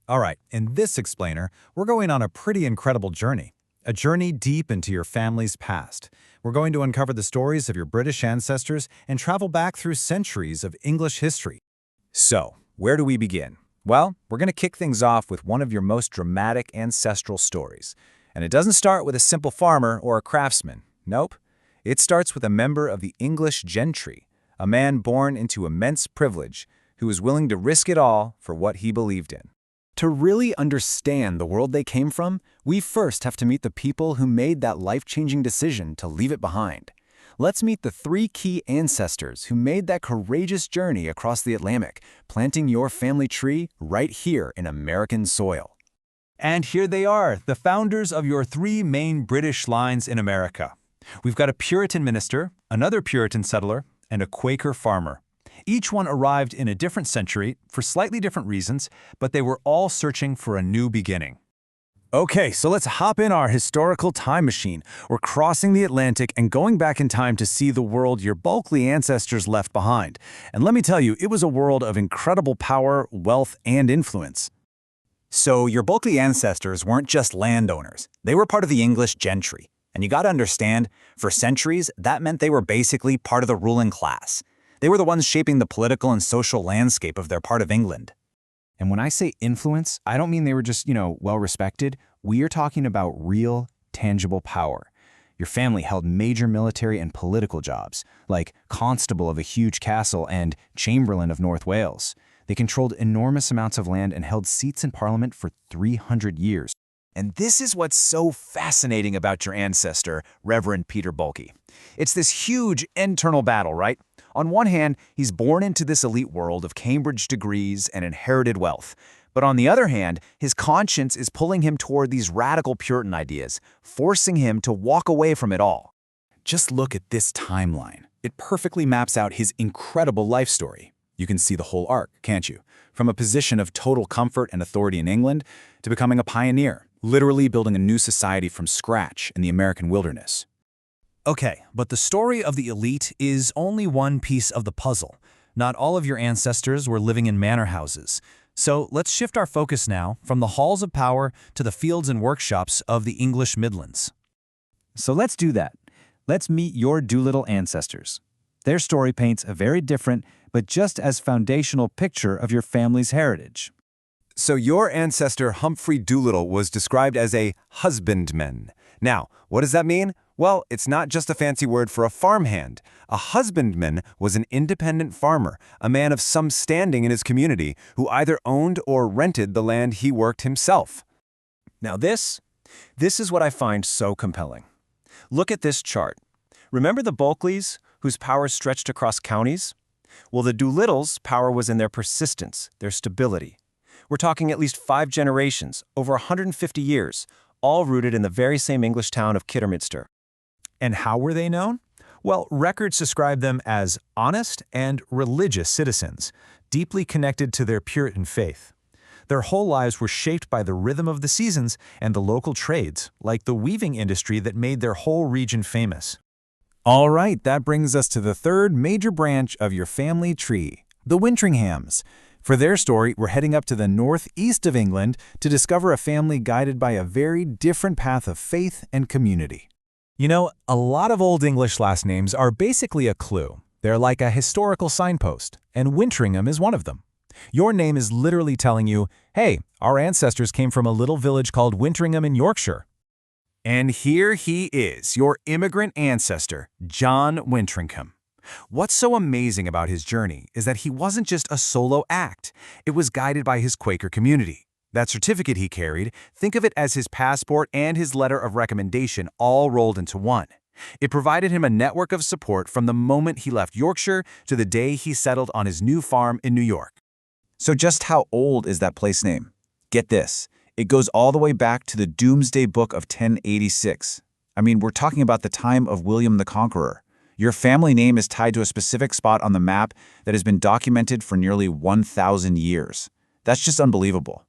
All right, in this explainer, we're going on a pretty incredible journey. A journey deep into your family's past. We're going to uncover the stories of your British ancestors and travel back through centuries of English history. So, where do we begin? Well, we're going to kick things off with one of your most dramatic ancestral stories. And it doesn't start with a simple farmer or a craftsman. Nope. It starts with a member of the English gentry, a man born into immense privilege who was willing to risk it all for what he believed in. To really understand the world they came from, we first have to meet the people who made that life-changing decision to leave it behind. Let's meet the three key ancestors who made that courageous journey across the Atlantic, planting your family tree right here in American soil. And here they are, the founders of your three main British lines in America. We've got a Puritan minister, another Puritan settler, and a Quaker farmer. Each one arrived in a different century for slightly different reasons, but they were all searching for a new beginning. Okay, so let's hop in our historical time machine. We're crossing the Atlantic and going back in time to see the world your Bulkley ancestors left behind. And let me tell you, it was a world of incredible power, wealth, and influence. So your Bulkley ancestors weren't just landowners. They were part of the English gentry. And you gotta understand, for centuries, that meant they were basically part of the ruling class. They were the ones shaping the political and social landscape of their part of England. And when I say influence, I don't mean they were just, well-respected. We are talking about real, tangible power. Your family held major military and political jobs, like constable of a huge castle and chamberlain of North Wales. They controlled enormous amounts of land and held seats in Parliament for 300 years. And this is what's so fascinating about your ancestor, Reverend Peter Bulkeley. It's this huge internal battle, right? On one hand, he's born into this elite world of Cambridge degrees and inherited wealth. But on the other hand, his conscience is pulling him toward these radical Puritan ideas, forcing him to walk away from it all. Just look at this timeline. It perfectly maps out his incredible life story. You can see the whole arc, can't you? From a position of total comfort and authority in England to becoming a pioneer, literally building a new society from scratch in the American wilderness. Okay, but the story of the elite is only one piece of the puzzle. Not all of your ancestors were living in manor houses. So let's shift our focus now from the halls of power to the fields and workshops of the English Midlands. So let's do that. Let's meet your Doolittle ancestors. Their story paints a very different, but just as foundational picture of your family's heritage. So your ancestor Humphrey Doolittle was described as a husbandman. Now, what does that mean? Well, it's not just a fancy word for a farmhand. A husbandman was an independent farmer, a man of some standing in his community who either owned or rented the land he worked himself. Now this is what I find so compelling. Look at this chart. Remember the Bulkleys, whose power stretched across counties? Well, the Doolittles' power was in their persistence, their stability. We're talking at least 5 generations, over 150 years, all rooted in the very same English town of Kidderminster. And how were they known? Well, records describe them as honest and religious citizens, deeply connected to their Puritan faith. Their whole lives were shaped by the rhythm of the seasons and the local trades, like the weaving industry that made their whole region famous. All right, that brings us to the third major branch of your family tree, the Wintringhams. For their story, we're heading up to the northeast of England to discover a family guided by a very different path of faith and community. You know, a lot of Old English last names are basically a clue. They're like a historical signpost, and Wintringham is one of them. Your name is literally telling you, hey, our ancestors came from a little village called Wintringham in Yorkshire. And here he is, your immigrant ancestor, John Wintringham. What's so amazing about his journey is that he wasn't just a solo act. It was guided by his Quaker community. That certificate he carried, think of it as his passport and his letter of recommendation all rolled into one. It provided him a network of support from the moment he left Yorkshire to the day he settled on his new farm in New York. So just how old is that place name? Get this, it goes all the way back to the Doomsday Book of 1086. I mean, we're talking about the time of William the Conqueror. Your family name is tied to a specific spot on the map that has been documented for nearly 1,000 years. That's just unbelievable.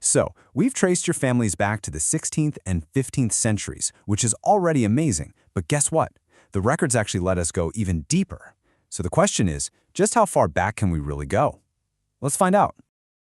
So, we've traced your families back to the 16th and 15th centuries, which is already amazing. But guess what? The records actually let us go even deeper. So the question is, just how far back can we really go? Let's find out.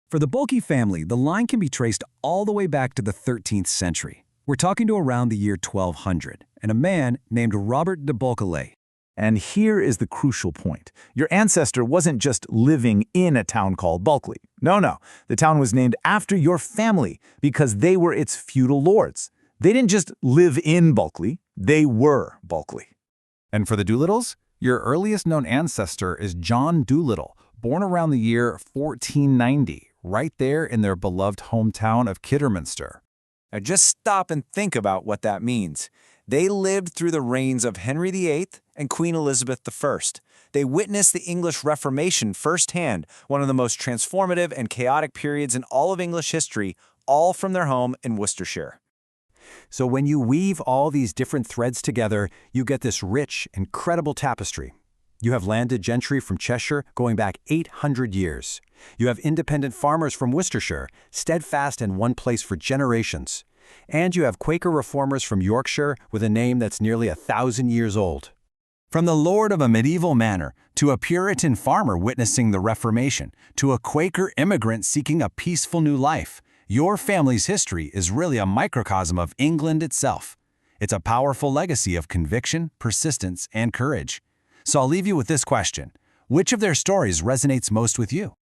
For the Bulkeley family, the line can be traced all the way back to the 13th century. We're talking to around the year 1200, and a man named Robert de Bulkeley. And here is the crucial point. Your ancestor wasn't just living in a town called Bulkeley. No. The town was named after your family because they were its feudal lords. They didn't just live in Bulkeley, they were Bulkeley. And for the Doolittles, your earliest known ancestor is John Doolittle, born around the year 1490, right there in their beloved hometown of Kidderminster. Now just stop and think about what that means. They lived through the reigns of Henry VIII and Queen Elizabeth I. They witnessed the English Reformation firsthand, one of the most transformative and chaotic periods in all of English history, all from their home in Worcestershire. So when you weave all these different threads together, you get this rich, incredible tapestry. You have landed gentry from Cheshire going back 800 years. You have independent farmers from Worcestershire, steadfast in one place for generations. And you have Quaker reformers from Yorkshire with a name that's nearly 1,000 years old. From the lord of a medieval manor, to a Puritan farmer witnessing the Reformation, to a Quaker immigrant seeking a peaceful new life, your family's history is really a microcosm of England itself. It's a powerful legacy of conviction, persistence, and courage. So I'll leave you with this question. Which of their stories resonates most with you?